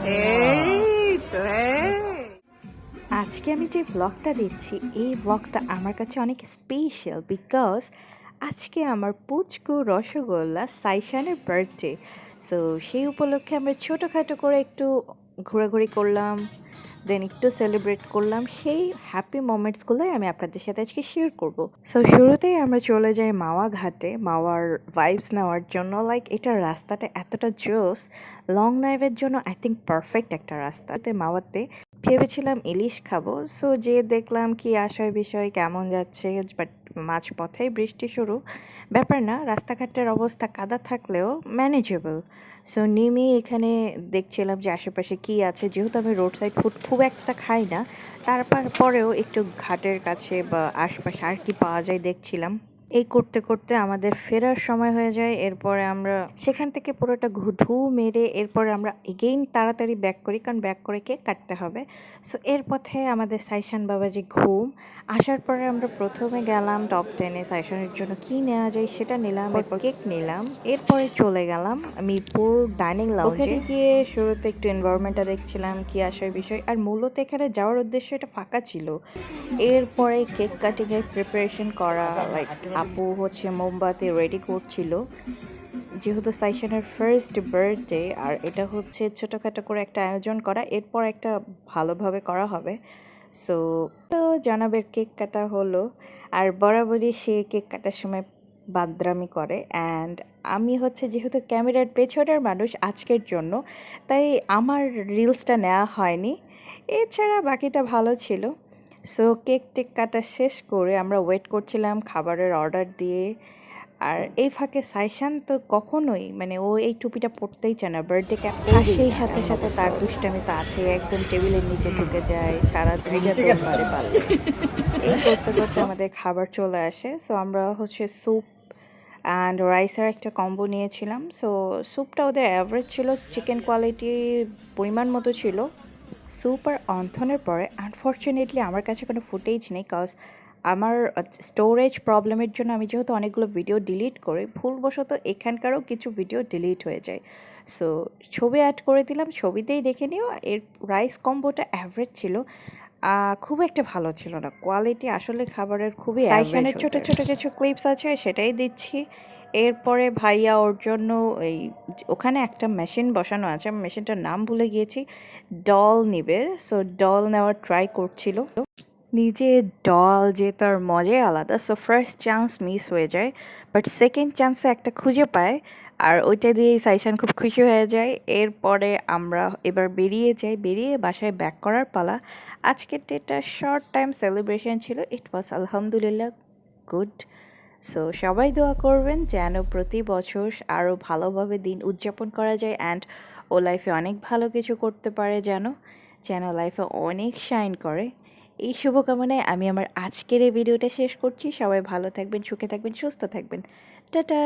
এই তো আজকে আমি যে ব্লগটা দিচ্ছি এই ব্লগটা আমার কাছে অনেক স্পেশাল বিকজ আজকে আমার পুচকু রসগোল্লা সাইশানের বার্থডে। সো সেই উপলক্ষে আমরা ছোটোখাটো করে একটু ঘোরাঘুরি করলাম, দেন একটু সেলিব্রেট করলাম। সেই হ্যাপি মোমেন্টসগুলোই আমি আপনাদের সাথে আজকে শেয়ার করব। সো শুরুতেই আমরা চলে যাই মাওয়া ঘাটে মাওয়ার ভাইবস নেওয়ার জন্য। লাইক এটার রাস্তাটা এতটা জোস, লং ড্রাইভের জন্য আই থিঙ্ক পারফেক্ট একটা রাস্তাতে মাওয়াতে। ভেবেছিলাম ইলিশ খাবো, সো যে দেখলাম কি আশয় বিষয় কেমন যাচ্ছে, বাট মাঝপথেই বৃষ্টি শুরু। ব্যাপার না, রাস্তাঘাটের অবস্থা কাদা থাকলেও ম্যানেজেবল। সো নেমে এখানে দেখছিলাম যে আশেপাশে কি আছে, যেহেতু আমি রোড সাইড ফুড খুব একটা খাই না, পরেও একটু ঘাটের কাছে বা আশপাশে আর কি পাওয়া যায় দেখছিলাম। এই করতে করতে আমাদের ফেরার সময় হয়ে যায়। এরপরে আমরা সেখান থেকে পুরোটা ঢু মেরে এরপরে আমরা এগেইন তাড়াতাড়ি ব্যাক করি, কারণ ব্যাক করে কেক কাটতে হবে। সো এর পথে আমাদের সাইশান বাবাজি ঘুম আসার পরে আমরা প্রথমে গেলাম টপ 10-এ সাইশানের জন্য কি নেওয়া যায় সেটা নিলাম, এরপর কেক নিলাম। এরপরে চলে গেলাম মিরপুর ডাইনিং লাউঞ্জে। ওখানে গিয়ে শুরুতে একটু এনভায়রনমেন্টটা দেখছিলাম কি আসার বিষয়, আর মূলত এখানে যাওয়ার উদ্দেশ্য এটা ফাঁকা ছিল। এরপরে কেক কাটিংয়ের প্রিপারেশন করা, লাইক আপু হচ্ছে মোমবাতি রেডি করছিল, যেহেতু সাইশানের ফার্স্ট বার্থডে আর এটা হচ্ছে ছোটোখাটো করে একটা আয়োজন করা, এরপর একটা ভালোভাবে করা হবে। সো তো জনাবের কেক কাটা হলো, আর বরাবরই সে কেক কাটার সময় বাদরামি করে। অ্যান্ড আমি হচ্ছে যেহেতু ক্যামেরার পেছনের মানুষ আজকের জন্য, তাই আমার রিলসটা নেওয়া হয়নি। এছাড়া বাকিটা ভালো ছিল। সো কেক টেক কাটা শেষ করে আমরা ওয়েট করছিলাম খাবারের অর্ডার দিয়ে। আর এই ফাঁকে সাইশান তো কখনোই মানে ও এই টুপিটা পরতেই চায় না, বার্থডে ক্যাপ, আর সেই সাথে সাথে তার দুষ্টামি তো আছে, একদম টেবিলের নিচে ঢুকে যায়, সারা দুনিয়া তো পারে পারলে। এই করতে করতে আমাদের খাবার চলে আসে। সো আমরা হচ্ছে স্যুপ অ্যান্ড রাইসের একটা কম্বো নিয়েছিলাম। সো স্যুপটা ওদের অ্যাভারেজ ছিল, চিকেন কোয়ালিটি পরিমাণ মতো ছিল। স্যুপ আর অন্থনের পরে আনফর্চুনেটলি আমার কাছে কোনো ফুটেজ নেই, কজ আমার স্টোরেজ প্রবলেমের জন্য আমি যেহেতু অনেকগুলো ভিডিও ডিলিট করি, ভুলবশত এখানকারও কিছু ভিডিও ডিলিট হয়ে যায়। সো ছবি অ্যাড করে দিলাম, ছবিতেই দেখে নিও। এর রাইস কম্বোটা অ্যাভারেজ ছিল, খুব একটা ভালো ছিল না কোয়ালিটি, আসলে খাবারের খুবই সাইশানের ছোটো ছোটো কিছু ক্লিপস আছে সেটাই দিচ্ছি। এরপরে ভাইয়া ওর জন্য এই ওখানে একটা মেশিন বসানো আছে, আমি মেশিনটার নাম ভুলে গিয়েছি, ডল নিবে। সো ডল নেওয়ার ট্রাই করছিল। নিজে ডল যে তার মজাই আলাদা। সো ফার্স্ট চান্স মিস হয়ে যায়, বাট সেকেন্ড চান্সে একটা খুঁজে পায়, আর ওইটা দিয়েই সাইশান খুব খুশি হয়ে যায়। এরপরে আমরা এবার বেরিয়ে যাই, বেরিয়ে বাসায় ব্যাক করার পালা। আজকের ডেটা শর্ট টাইম সেলিব্রেশন ছিল, ইট ওয়াজ আলহামদুলিল্লাহ গুড। সো সবাই দোয়া করবেন যেন প্রতি বছর আরও ভালোভাবে দিন উদযাপন করা যায়, অ্যান্ড ও লাইফে অনেক ভালো কিছু করতে পারে, যেন যেন লাইফে অনেক শাইন করে। এই শুভকামনায় আমি আমার আজকের এই ভিডিওটা শেষ করছি। সবাই ভালো থাকবেন, সুখে থাকবেন, সুস্থ থাকবেন। টাটা।